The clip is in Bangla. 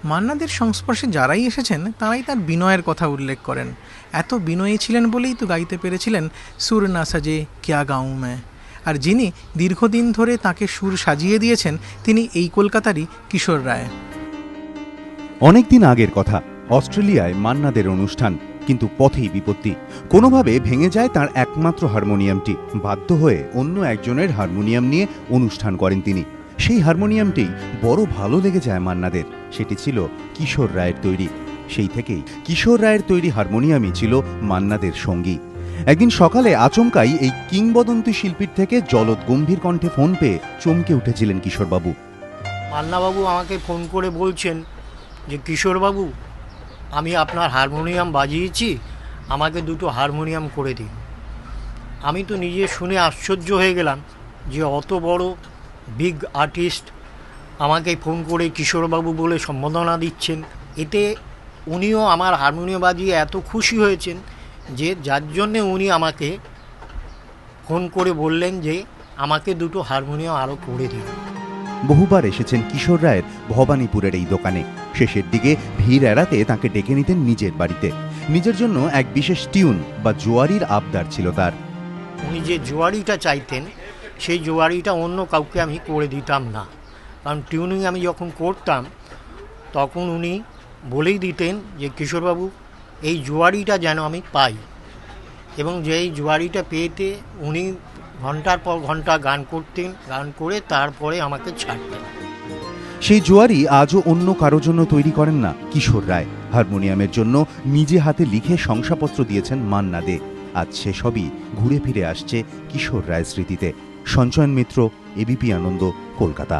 মান্নাদের সংস্পর্শে যারাই এসেছেন তারাই তার বিনয়ের কথা উল্লেখ করেন। এত বিনয়ী ছিলেন বলেই তো গাইতে পেরেছিলেন সুর না সাজে ক্যা গাঁও মে। আর যিনি দীর্ঘদিন ধরে তাকে সুর সাজিয়ে দিয়েছেন তিনি এই কলকাতারই কিশোর রায়। অনেকদিন আগের কথা, অস্ট্রেলিয়ায় মান্নাদের অনুষ্ঠান, কিন্তু পথেই বিপত্তি। কোনোভাবে ভেঙে যায় তার একমাত্র হারমোনিয়ামটি। বাধ্য হয়ে অন্য একজনের হারমোনিয়াম নিয়ে অনুষ্ঠান করেন তিনি। সেই হারমোনিয়ামটি বড় ভালো লেগে যায় মান্নাদের। সেটি ছিল কিশোর রায়ের তৈরি। সেই থেকেই কিশোর রায়ের তৈরি হারমোনিয়ামই ছিল মান্নাদের সঙ্গী। একদিন সকালে আচমকাই এই কিংবদন্তি শিল্পীর থেকে জলদ গম্ভীর কণ্ঠে ফোন পেয়ে চমকে উঠেছিলেন কিশোরবাবু। মান্নাবাবু আমাকে ফোন করে বলছেন যে কিশোরবাবু, আমি আপনার হারমোনিয়াম বাজিয়েছি, আমাকে দুটো হারমোনিয়াম করে দিন। আমি তো নিজে শুনে আশ্চর্য হয়ে গেলাম যে অত বড় বিগ আর্টিস্ট আমাকে ফোন করে কিশোরবাবু বলে সম্বোধনা দিচ্ছেন। এতে উনিও আমার হারমোনিয়াম বাজিয়ে এত খুশি হয়েছেন যে যার জন্যে উনি আমাকে ফোন করে বললেন যে আমাকে দুটো হারমোনিয়াম আরও করে দিন। বহুবার এসেছেন কিশোর রায়ের ভবানীপুরের এই দোকানে। শেষের দিকে ভিড় এড়াতে তাকে ডেকে নিতেন নিজের বাড়িতে। নিজের জন্য এক বিশেষ টিউন বা জোয়ারির আবদার ছিল তার। উনি যে জোয়ারিটা চাইতেন সেই জোয়ারিটা অন্য কাউকে আমি করে দিতাম না, কারণ টিউনিং আমি যখন করতাম তখন উনি বলেই দিতেন যে কিশোরবাবু, এই জোয়ারিটা যেন আমি পাই। এবং যেই জোয়ারিটা পেতে উনি ঘন্টার পর ঘন্টা গান করতেন, গান করে তারপরে আমাকে ছাড়তেন। সেই জোয়ারি আজও অন্য কারো জন্য তৈরি করেন না কিশোর রায়। হারমোনিয়ামের জন্য নিজে হাতে লিখে শংসাপত্র দিয়েছেন মান্না দে। আজ সেসবই ঘুরে ফিরে আসছে কিশোর রায় স্মৃতিতে। সঞ্চয়ন মিত্র, এবিপি আনন্দ, কলকাতা।